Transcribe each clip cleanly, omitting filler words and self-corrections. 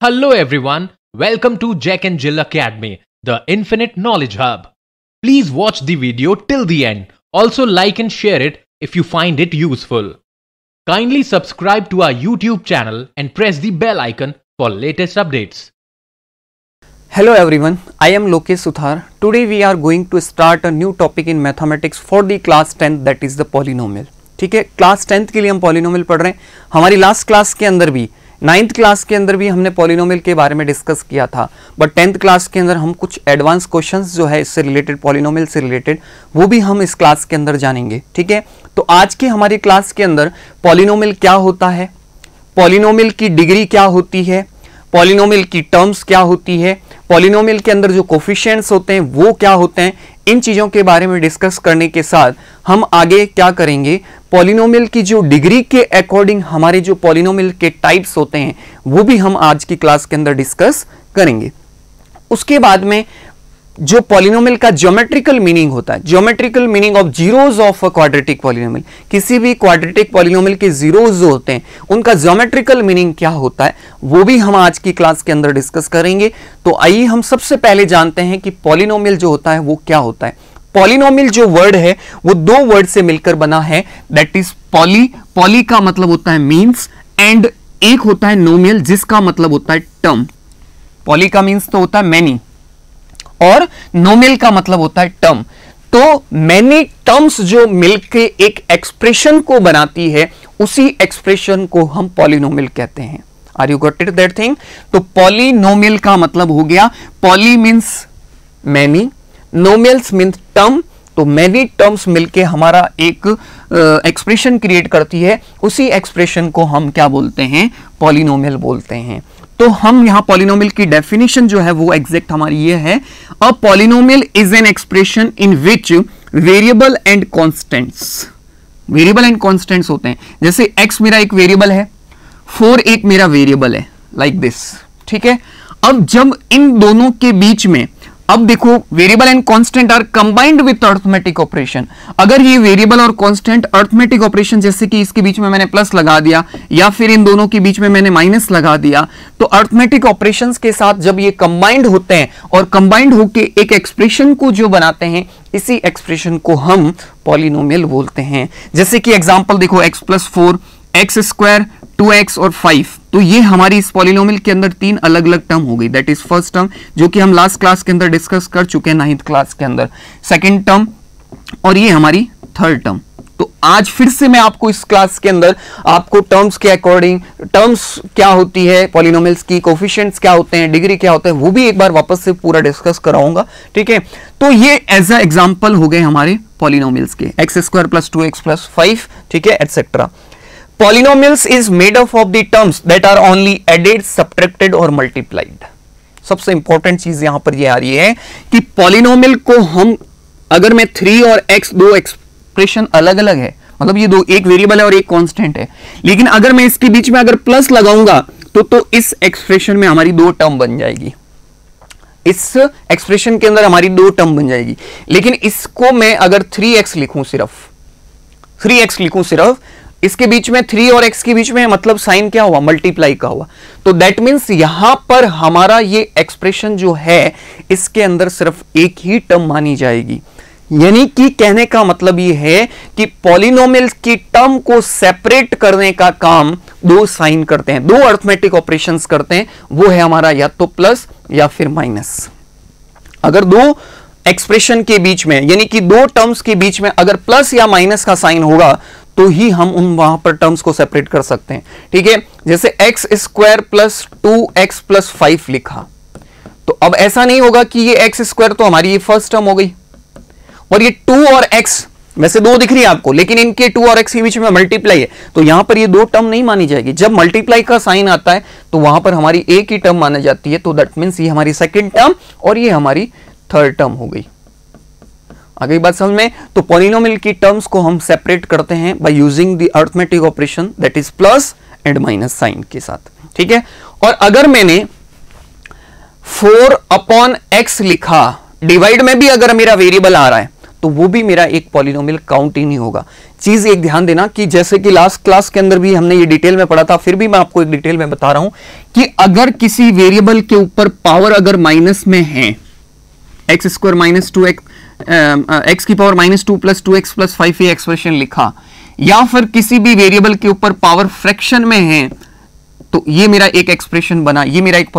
Hello everyone, welcome to Jack and Jill Academy, the Infinite Knowledge Hub. Please watch the video till the end. Also like and share it if you find it useful. Kindly subscribe to our YouTube channel and press the bell icon for latest updates. Hello everyone, I am Lokesh Suthar. Today we are going to start a new topic in mathematics for the class 10, that is the polynomial. ठीक है, class 10th के लिए हम polynomial पढ़ रहे हैं. हमारी last class के अंदर भी 9th क्लास के अंदर भी हमने पॉलिनोमियल के बारे में डिस्कस किया था, बट 10th क्लास के अंदर हम कुछ एडवांस क्वेश्चंस जो है इससे रिलेटेड, पॉलिनोमियल से रिलेटेड, वो भी हम इस क्लास के अंदर जानेंगे. ठीक है, तो आज की हमारी क्लास के अंदर पॉलिनोमियल क्या होता है, पॉलिनोमियल की डिग्री क्या होती है, पॉलिनोमियल की टर्म्स क्या होती है, पॉलिनोमियल के अंदर जो कोफिशिएंट्स होते हैं वो क्या होते हैं, इन चीजों के बारे में डिस्कस करने के साथ हम आगे क्या करेंगे, पॉलिनोमियल की जो डिग्री के अकॉर्डिंग हमारे जो पॉलिनोमियल के टाइप्स होते हैं वो भी हम आज की क्लास के अंदर डिस्कस करेंगे. उसके बाद में जो पॉलिनोमियल का ज्योमेट्रिकल मीनिंग होता है, geometrical meaning of zeros of a quadratic polynomial, किसी भी क्वाड्रेटिक पॉलिनोमियल के जीरोज जो होते हैं उनका ज्योमेट्रिकल मीनिंग क्या होता है, वो भी हम आज की क्लास के अंदर डिस्कस करेंगे. तो आइए हम सबसे पहले जानते हैं कि पॉलिनोमियल जो होता है वो क्या होता है. पॉलिनोमियल जो वर्ड है वो दो वर्ड से मिलकर बना है, दैट इज पॉली. पॉली का मतलब होता है मीन्स, एंड एक होता है नोमियल जिसका मतलब होता है टर्म. पॉली का मीन्स तो होता है मैनी और नोमियल का मतलब होता है टर्म. तो मैनी टर्म्स जो मिलके एक एक्सप्रेशन को बनाती है उसी एक्सप्रेशन को हम पॉलिनोमियल कहते हैं. Are you got it that thing? तो पॉलिनोमियल का मतलब हो गया, poly means many, nomials means term. तो मैनी टर्म्स मिलके हमारा एक एक्सप्रेशन क्रिएट करती है, उसी एक्सप्रेशन को हम क्या बोलते हैं, पॉलिनोमियल बोलते हैं. तो हम यहां पॉलिनोमियल की डेफिनेशन जो है वो एग्जैक्ट हमारी ये है, a polynomial is an expression in which variable and constants, variable and constants होते हैं. जैसे x मेरा एक वेरिएबल है, 4 एक मेरा वेरिएबल है, लाइक दिस. ठीक है, अब जब इन दोनों के बीच में, अब देखो variable and constant are combined with arithmetic operation. अगर ये वेरिएबल और कांस्टेंट अरिथमेटिक ऑपरेशन, जैसे कि इसके बीच में मैंने प्लस लगा दिया या फिर इन दोनों के बीच में मैंने माइनस लगा दिया, तो अरिथमेटिक ऑपरेशंस के साथ जब ये कंबाइंड होते हैं और कंबाइंड होके एक एक्सप्रेशन को जो बनाते हैं, इसी एक्सप्रेशन को हम पॉलिनोमियल बोलते हैं. जैसे कि एग्जांपल देखो, x + 4, x², 2x और 5. तो ये हमारी इस पॉलिनोमियल के अंदर 3 अलग अलग टर्म हो गई. दैट इज फर्स्ट टर्म जो कि हम लास्ट क्लास के अंदर डिस्कस कर चुके हैं 9th क्लास के अंदर, सेकंड टर्म, और ये हमारी थर्ड टर्म. तो आज फिर से मैं आपको इस क्लास के अंदर आपको टर्म्स के अकॉर्डिंग, टर्म्स क्या होती है पॉलिनोमियल्स की, कोफिशिएंट्स क्या होते हैं, डिग्री क्या होता है, वो भी एक बार वापस से पूरा डिस्कस कराऊंगा. ठीक है, तो ये एज अ एग्जांपल हो गए हमारे पॉलिनोमियल्स के, x² + 2x + 5. ठीक है, etcetera. Polynomials is made up of the terms that are only added, subtracted और multiplied. सबसे इंपॉर्टेंट चीज यहां पर ये आ रही है कि पॉलिनोमियल को हम, अगर मैं 3 और x, दो एक्सप्रेशन अलग अलग है, मतलब ये दो, एक वेरिएबल है और एक कांस्टेंट है, लेकिन अगर मैं इसके बीच में अगर प्लस लगाऊंगा तो इस एक्सप्रेशन में हमारी 2 टर्म बन जाएगी. इस एक्सप्रेशन के अंदर हमारी 2 टर्म बन जाएगी. लेकिन इसको मैं अगर 3x लिखूं, सिर्फ 3x लिखूं सिर्फ, इसके बीच में 3 और x के बीच में मतलब साइन क्या हुआ, मल्टीप्लाई का हुआ. तो दैट मीन्स यहां पर हमारा ये एक्सप्रेशन जो है इसके अंदर सिर्फ एक ही टर्म मानी जाएगी. यानी कि कहने का मतलब ये है कि पॉलिनोमियल की टर्म को सेपरेट करने का काम 2 साइन करते हैं, 2 अरिथमेटिक ऑपरेशंस करते हैं. वो है हमारा या तो प्लस या फिर माइनस. अगर 2 एक्सप्रेशन के बीच में, यानी कि 2 टर्म्स के बीच में अगर प्लस या माइनस का साइन होगा तो ही हम उन वहां पर टर्म्स को सेपरेट कर सकते हैं. ठीक है, जैसे x² + 2x + 5 लिखा, तो अब ऐसा नहीं होगा कि ये x² तो हमारी ये फर्स्ट टर्म हो गई, और ये 2 और x वैसे 2 दिख रही है आपको, लेकिन इनके 2 और x के बीच में मल्टीप्लाई है, तो यहां पर ये 2 टर्म नहीं मानी जाएगी. जब मल्टीप्लाई का साइन आता है तो वहां पर हमारी एक ही टर्म मानी जाती है. तो दैट मीन्स ये हमारी सेकेंड टर्म और ये हमारी थर्ड टर्म हो गई. आ गई बात समझ में? तो पॉलिनोमियल की टर्म्स को हम सेपरेट करते हैं by using the arithmetic operation, that is plus and minus sign के साथ. ठीक है, और अगर मैंने 4/x लिखा, डिवाइड में भी अगर मेरा वेरिएबल आ रहा है तो वो भी मेरा एक पॉलिनोमियल काउंट ही नहीं होगा। चीज एक ध्यान देना कि जैसे कि लास्ट क्लास के अंदर भी हमने ये डिटेल में पढ़ा था, फिर भी मैं आपको एक डिटेल में बता रहा हूं कि अगर किसी वेरिएबल के ऊपर पावर अगर माइनस में है, x square minus 2x x की पावर -2 + 2x + 5 ये एक्सप्रेशन लिखा, या फिर किसी भी वेरिएबल के ऊपर पावर फ्रैक्शन में है, तो ये मेरा एक एक्सप्रेशन बना, ये मेरा एक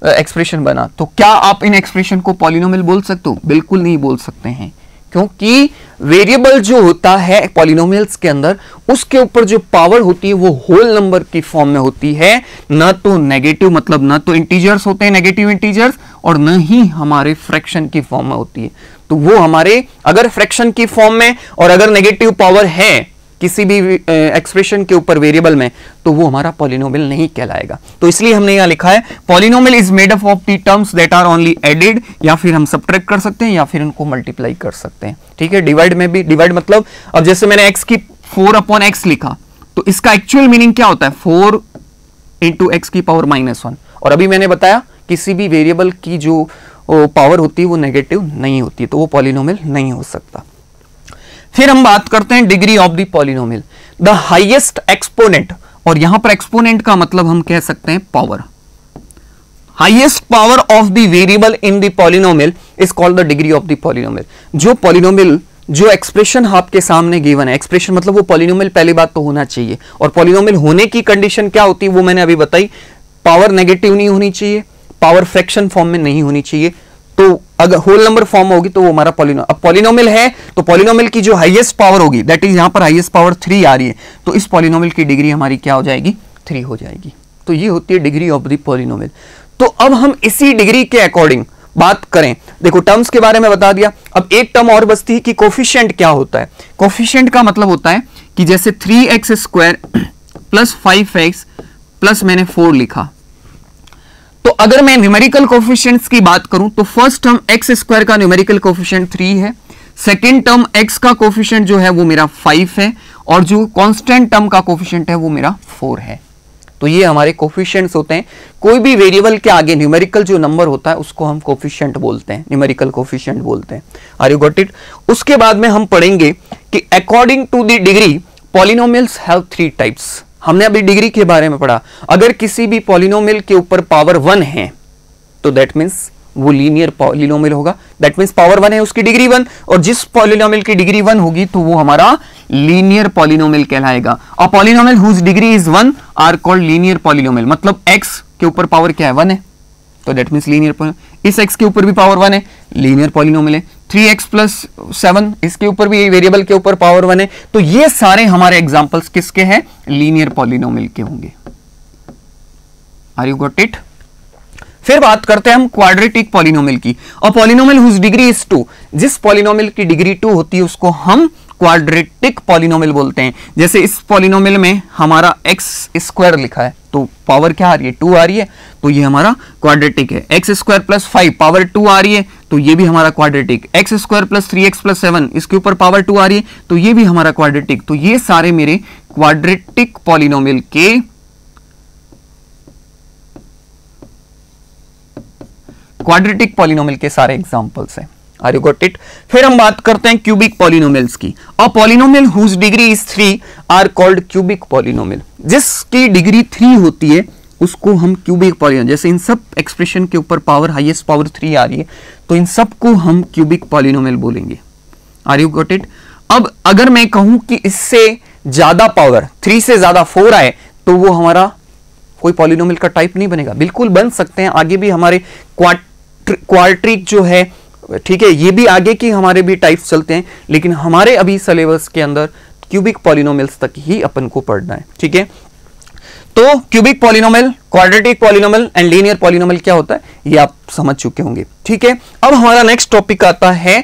एक्सप्रेशन बना। तो क्या आप इन एक्सप्रेशन को पॉलिनोमियल बोल सकते हो? बिल्कुल नहीं बोल सकते हैं, क्योंकि वेरिएबल जो होता है पॉलिनोमियल्स के अंदर, उसके ऊपर जो पावर होती है वो होल नंबर की फॉर्म में होती है, ना तो नेगेटिव, मतलब ना तो इंटीजर्स होते हैं नेगेटिव इंटीजर्स, और न ही हमारे फ्रैक्शन की फॉर्म में होती है। तो वो हमारे अगर फ्रैक्शन की फॉर्म में और अगर नेगेटिव पावर है किसी भी एक्सप्रेशन के ऊपर वेरिएबल में, तो वो हमारा पॉलिनोमियल नहीं कहलाएगा। तो इसलिए हमने यहां लिखा है polynomial is made up of the terms that are only added, या फिर हम सब्ट्रैक्ट कर सकते हैं या फिर उनको मल्टीप्लाई कर सकते हैं। ठीक है, डिवाइड में भी, डिवाइड मतलब अब जैसे मैंने x की 4/x लिखा, तो इसका एक्चुअल मीनिंग क्या होता है? 4 × x की पावर -1। और अभी मैंने बताया किसी भी वेरिएबल की जो पावर होती है वो नेगेटिव नहीं होती, तो वो पॉलिनोमियल नहीं हो सकता। फिर हम बात करते हैं degree of the polynomial, the highest exponent, और यहां पर एक्सपोनेंट का मतलब हम कह सकते हैं power. Highest power of the variable in the polynomial is called the degree of the polynomial. जो पॉलिनोमियल, जो एक्सप्रेशन आपके सामने गिवन है, एक्सप्रेशन मतलब वो पॉलिनोमियल पहली बात तो होना चाहिए, और पॉलिनोमियल होने की कंडीशन क्या होती है वो मैंने अभी बताई, पावर नेगेटिव नहीं होनी चाहिए, पावर फ्रैक्शन फॉर्म में नहीं होनी चाहिए, तो अगर होल नंबर फॉर्म होगी तो वो हमारा पॉलिनोमियल। अब पॉलिनोमियल है तो पॉलिनोमियल की जो हाईएस्ट पावर होगी, दैट इज यहां पर हाईएस्ट पावर 3 आ रही है, तो इस पॉलिनोमियल की डिग्री हमारी क्या हो जाएगी? 3 हो जाएगी। तो ये होती है डिग्री ऑफ द पॉलिनोमियल। तो अब हम इसी डिग्री के अकॉर्डिंग बात करें, देखो टर्म्स के बारे में बता दिया, अब एक टर्म और बचती है कि कोफिशिएंट क्या होता है। कोफिशिएंट का मतलब होता है कि जैसे 3x² + 5x प्लस मैंने 4 लिखा, तो अगर मैं न्यूमेरिकल कोफिशिएंट्स की बात करूं तो फर्स्ट टर्म x² का न्यूमेरिकल कोफिशिएंट 3 है, सेकेंड टर्म x का कोफिशिएंट जो है वो मेरा 5 है, और जो कांस्टेंट टर्म का कोफिशिएंट है वो मेरा 4 है। तो ये हमारे कोफिशिएंट्स होते हैं। कोई भी वेरिएबल के आगे न्यूमेरिकल जो नंबर होता है उसको हम कोफिशिएंट बोलते हैं, न्यूमेरिकल कोफिशिएंट बोलते हैं। Are you got it? उसके बाद में हम पढ़ेंगे कि according to the degree polynomials have 3 types. हमने अभी डिग्री के बारे में पढ़ा, अगर किसी भी पॉलिनोमियल के ऊपर पावर 1 है तो दैट मींस वो लीनियर पॉलिनोमियल होगा, दैट मींस पावर 1 है उसकी डिग्री 1, और जिस पॉलिनोमियल की डिग्री 1 होगी तो वो हमारा लीनियर पॉलिनोमियल कहलाएगा। और polynomial whose degree is 1 are called linear polynomial, मतलब x के ऊपर पावर क्या है? 1 है, तो दैट मींस लीनियर पॉलिनोमियल। इस x के ऊपर भी पावर 1 है, लीनियर पॉलिनोमियल है। 3x + 7 इसके ऊपर भी, वेरिएबल के ऊपर पावर 1 है। तो ये सारे हमारे एग्जांपल्स किसके हैं? लीनियर पॉलिनोमियल के होंगे। Are you got it? फिर बात करते हैं हम क्वाड्रेटिक पॉलिनोमियल की, और पॉलिनोमियल हुज डिग्री इज 2, जिस पॉलिनोमियल की डिग्री 2 होती है उसको हम क्वाड्रेटिक पॉलिनोमियल बोलते हैं। जैसे इस पॉलिनोमियल में हमारा x² लिखा है, तो पावर क्या आ रही है? 2 आ रही है, तो ये हमारा क्वाड्रेटिक है। x² + 5 पावर 2 आ रही है, तो ये भी हमारा क्वाड्रेटिक। x² + 3x + 7 इसके ऊपर पावर 2 आ रही है, तो ये भी हमारा क्वाड्रेटिक। तो ये सारे मेरे क्वाड्रेटिक पॉलिनोमियल के सारे एग्जांपल्स हैं। Are you got it? फिर हम बात करते हैं क्यूबिक पॉलिनोमियल्स की, और polynomial whose degree is 3 are called cubic polynomial. जिसकी डिग्री 3 होती है उसको हम क्यूबिक पॉलिनोमियल, जैसे इन सब एक्सप्रेशन के ऊपर पावर, हाईएस्ट पावर 3 आ रही है, तो इन सबको हम क्यूबिक पॉलिनोमियल बोलेंगे। Are you got it? अब अगर मैं कहूं कि इससे ज्यादा पावर, 3 से ज्यादा 4 आए, तो वो हमारा कोई पॉलिनोमियल का टाइप नहीं बनेगा। बिल्कुल बन सकते हैं, आगे भी हमारे क्वाड्रिक जो है, ठीक है, ये भी आगे की हमारे भी टाइप्स चलते हैं, लेकिन हमारे अभी सिलेबस के अंदर क्यूबिक पॉलिनोमियल्स तक ही अपन को पढ़ना है। ठीक है, तो cubic polynomial, quadratic polynomial and linear polynomial क्या होता है ये आप समझ चुके होंगे। ठीक है, अब हमारा नेक्स्ट टॉपिक आता है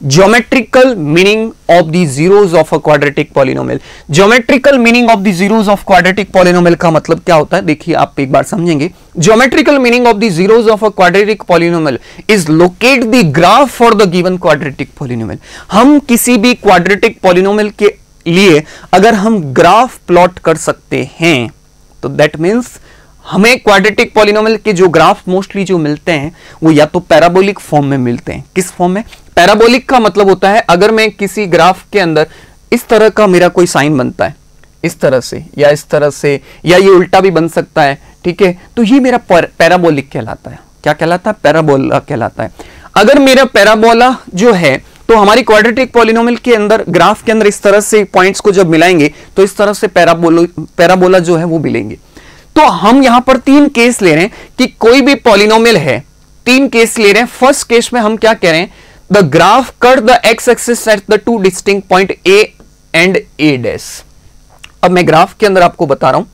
geometrical meaning of the zeros of a quadratic polynomial. Geometrical meaning of the zeros of quadratic polynomial का मतलब क्या होता है, देखिए आप एक बार समझेंगे। Geometrical meaning of the zeros of a quadratic polynomial is locate the graph for the given quadratic polynomial. हम किसी भी क्वाड्रेटिक पॉलिनोमियल के लिए अगर हम ग्राफ प्लॉट कर सकते हैं, तो दैट मीन्स हमें क्वाड्रेटिक पॉलिनोमियल के जो ग्राफ मोस्टली जो मिलते हैं वो या तो पैराबोलिक फॉर्म में मिलते हैं। किस फॉर्म में? पैराबोलिक का मतलब होता है अगर मैं किसी ग्राफ के अंदर इस तरह का मेरा कोई साइन बनता है, इस तरह से या इस तरह से, या ये उल्टा भी बन सकता है, ठीक है, तो ये मेरा पैराबोलिक कहलाता है। क्या कहलाता है? पैराबोला कहलाता है। अगर मेरा पैराबोला जो है, तो हमारी क्वाड्रेटिक पॉलिनोमियल के अंदर ग्राफ के अंदर इस तरह से पॉइंट्स को जब मिलाएंगे तो इस तरह से पैराबोला जो है वो मिलेंगे। तो हम यहां पर 3 केस ले रहे हैं कि कोई भी पॉलिनोमियल है, 3 केस ले रहे हैं। फर्स्ट केस में हम क्या कह रहे हैं? The graph cut the X axis at the 2 distinct point A and A dash. अब मैं ग्राफ के अंदर आपको बता रहा हूं,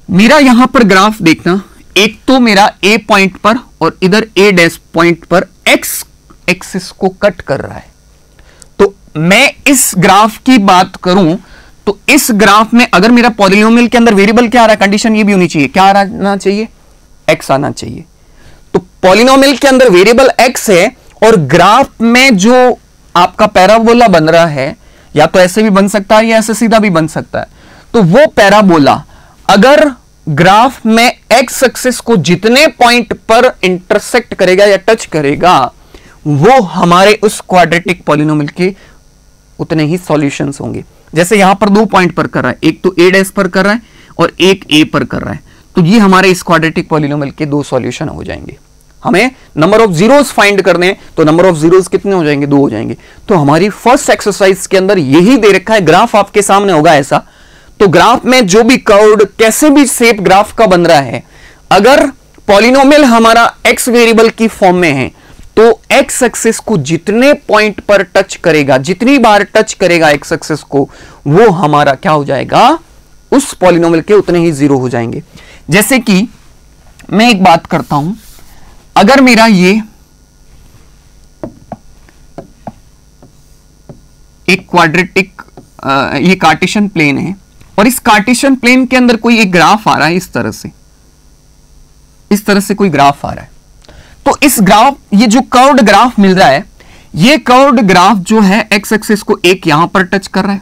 मेरा यहां पर ग्राफ देखना, एक तो मेरा ए पॉइंट पर और इधर ए डैश पॉइंट पर एक्स एक्सिस को कट कर रहा है। तो मैं इस ग्राफ की बात करूं तो इस ग्राफ में अगर मेरा पॉलिनोमियल के अंदर वेरिएबल क्या आ रहा है, कंडीशन ये भी होनी चाहिए, क्या आना चाहिए? एक्स आना चाहिए। तो पॉलिनोमियल के अंदर वेरिएबल एक्स है और ग्राफ में जो आपका पैराबोला बन रहा है, या तो ऐसे भी बन सकता है या ऐसे सीधा भी बन सकता है। तो वो पैराबोला अगर ग्राफ में एक्स एक्सिस को जितने पॉइंट पर इंटरसेक्ट करेगा या टच करेगा, वो हमारे उस क्वाड्रेटिक पॉलिनोमियल के उतने ही सॉल्यूशंस होंगे। जैसे यहां पर 2 पॉइंट पर कर रहा है, एक तो ए डैश पर कर रहा है और एक ए पर कर रहा है, तो ये हमारे इस क्वाड्रेटिक पॉलिनोमियल के 2 सॉल्यूशन हो जाएंगे। हमें नंबर ऑफ जीरोस फाइंड करने हैं, तो नंबर ऑफ जीरोस कितने हो जाएंगे? 2 हो जाएंगे। तो हमारी फर्स्ट एक्सरसाइज के अंदर यही दे रखा है, ग्राफ आपके सामने होगा ऐसा। तो ग्राफ में जो भी कर्व्ड कैसे भी शेप ग्राफ का बन रहा है, अगर पॉलिनोमियल हमारा एक्स वेरिएबल की फॉर्म में है, तो एक्स एक्सिस को जितने पॉइंट पर टच करेगा, जितनी बार टच करेगा एक्स एक्सिस को, वो हमारा क्या हो जाएगा? उस पॉलिनोमियल के उतने ही जीरो हो जाएंगे। जैसे कि मैं एक बात करता हूं, अगर मेरा ये एक क्वाड्रेटिक ये कार्टेशियन प्लेन है और इस कार्टेशियन प्लेन के अंदर कोई एक ग्राफ आ रहा है, इस तरह से कोई ग्राफ आ रहा है, तो इस ग्राफ, ये जो कर्व्ड ग्राफ मिल रहा है, ये कर्व्ड ग्राफ जो है एक्स एक्सिस को एक यहां पर टच कर रहा है,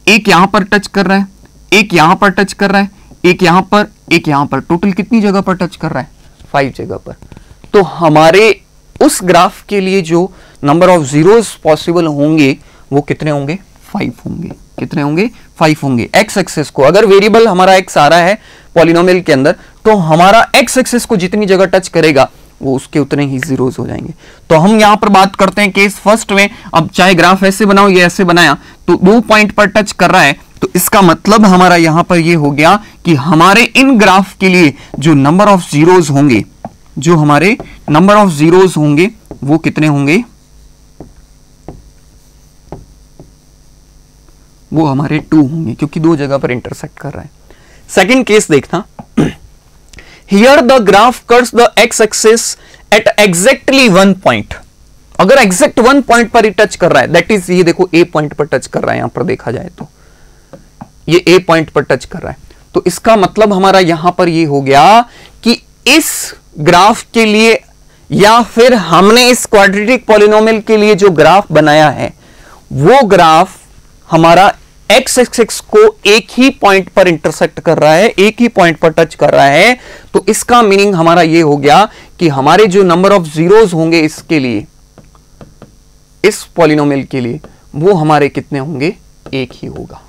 एक यहां पर टच कर रहा है, एक यहां पर टच कर रहा है, एक यहां पर, एक यहां पर, टोटल कितनी जगह पर टच कर रहा है? 5 जगह पर। तो हमारे उस ग्राफ के लिए जो नंबर ऑफ जीरोस पॉसिबल होंगे वो कितने होंगे? 5 होंगे। कितने होंगे? 5 होंगे। एक्स एक्सिस को अगर वेरिएबल हमारा एक्स आ रहा है पॉलिनोमियल के अंदर, तो हमारा एक्स एक्सिस को जितनी जगह टच करेगा वो उसके उतने ही जीरोस हो जाएंगे। तो हम यहां पर बात करते हैं केस फर्स्ट में। अब चाहे ग्राफ ऐसे बनाओ या ऐसे बनाया, तो 2 पॉइंट पर टच कर रहा है, तो इसका मतलब हमारा यहां पर ये हो गया कि हमारे इन ग्राफ के लिए जो नंबर ऑफ जीरोस होंगे, जो हमारे नंबर ऑफ जीरोस होंगे वो कितने होंगे? वो हमारे 2 होंगे, क्योंकि 2 जगह पर इंटरसेक्ट कर रहा है। सेकंड केस देखना, here the graph cuts the X axis at exactly 1 point. अगर एग्जैक्ट 1 पॉइंट पर ही टच कर रहा है, दैट इज ये देखो ए पॉइंट पर टच कर रहा है, यहां पर देखा जाए तो ये ए पॉइंट पर टच कर रहा है, तो इसका मतलब हमारा यहां पर ये हो गया कि इस ग्राफ के लिए या फिर हमने इस क्वाड्रेटिक पॉलिनोमियल के लिए जो ग्राफ बनाया है, वो ग्राफ हमारा एक्स एक्सिस को एक ही पॉइंट पर इंटरसेक्ट कर रहा है, एक ही पॉइंट पर टच कर रहा है। तो इसका मीनिंग हमारा ये हो गया कि हमारे जो नंबर ऑफ जीरोस होंगे इसके लिए, इस पॉलिनोमियल के लिए, वो हमारे कितने होंगे? एक ही होगा।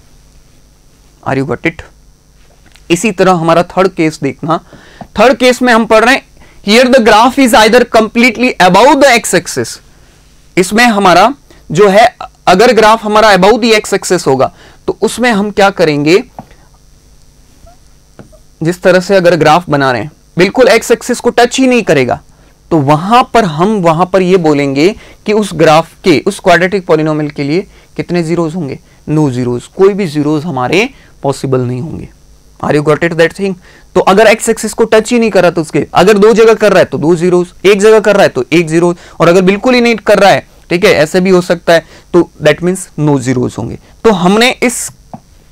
Are you got it? इसी तरह हमारा थर्ड केस देखना। थर्ड केस में हम पढ़ रहे हैं, here the graph is either completely above the X axis. इसमें हमारा जो है, अगर ग्राफ हमारा अबाउ द एक्स एक्सिस होगा तो उसमें हम क्या करेंगे, जिस तरह से अगर ग्राफ बना रहे हैं बिल्कुल एक्स एक्सिस को टच ही नहीं करेगा, तो वहां पर ये बोलेंगे कि उस ग्राफ के, उस क्वाड्रेटिक पॉलिनोमियल के लिए कितने जीरोस होंगे? No zeros. कोई भी जीरोस हमारे पॉसिबल नहीं होंगे। Are you got it that thing? तो अगर एक्स एक्सिस को टच ही नहीं कर रहा तो उसके, अगर 2 जगह कर रहा है तो 2 जीरोस, एक जगह कर रहा है तो 1 जीरो, और अगर बिल्कुल ही नहीं कर रहा है, ठीक है, ऐसे भी हो सकता है, तो दैट मींस नो जीरोस होंगे। तो हमने इस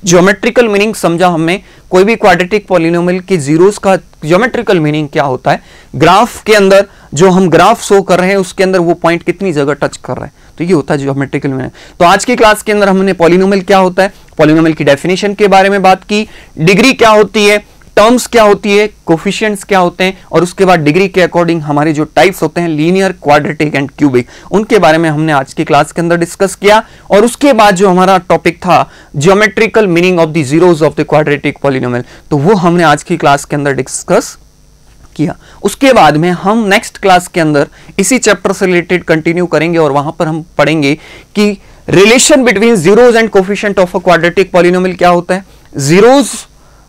ज्योमेट्रिकल मीनिंग समझा, हमने कोई भी क्वाड्रेटिक पॉलिनोमियल के जीरोस का ज्योमेट्रिकल मीनिंग क्या होता है, ग्राफ के अंदर जो हम ग्राफ शो कर रहे हैं उसके अंदर वो पॉइंट कितनी जगह टच कर रहा है, तो ये होता है ज्योमेट्रिकल मीनिंग। तो आज की क्लास के अंदर हमने पॉलिनोमियल क्या होता है, पॉलिनोमियल की डेफिनेशन के बारे में बात की, डिग्री क्या होती है, टर्म्स क्या होती है, कोफिशिएंट्स क्या होते हैं, और उसके बाद डिग्री के अकॉर्डिंग हमारे जो टाइप्स होते हैं लीनियर, क्वाड्रेटिक एंड क्यूबिक, उनके बारे में हमने आज की क्लास के अंदर डिस्कस किया। और उसके बाद जो हमारा टॉपिक था geometrical meaning of the zeros of the quadratic polynomial, तो वो हमने आज की क्लास के अंदर डिस्कस किया। उसके बाद में हम नेक्स्ट क्लास के अंदर इसी चैप्टर से रिलेटेड कंटिन्यू करेंगे और वहां पर हम पढ़ेंगे कि relation between zeros and coefficient of a quadratic polynomial क्या होता है, zeros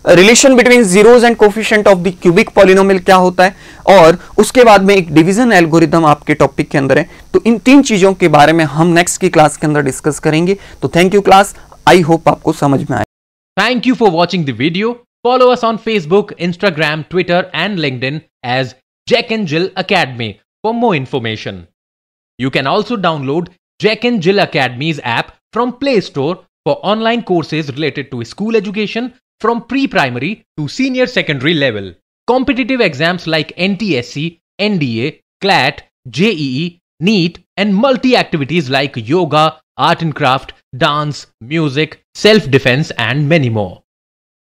relation between zeros and coefficient of the cubic polynomial क्या होता है, और उसके बाद में एक डिवीजन एल्गोरिथम आपके टॉपिक के अंदर है। तो इन तीन चीजों के बारे में हम नेक्स्ट की क्लास के अंदर डिस्कस करेंगे। तो thank you class, I hope आपको समझ में आए। Thank you for watching the video. Follow us on Facebook, Instagram, Twitter and LinkedIn as Jack and Jill Academy for more information. You can also download Jack and Jill Academy's app from Play Store for online courses related to school education from pre-primary to senior secondary level. Competitive exams like NTSC, NDA, CLAT, JEE, NEET and multi-activities like yoga, art and craft, dance, music, self-defense and many more.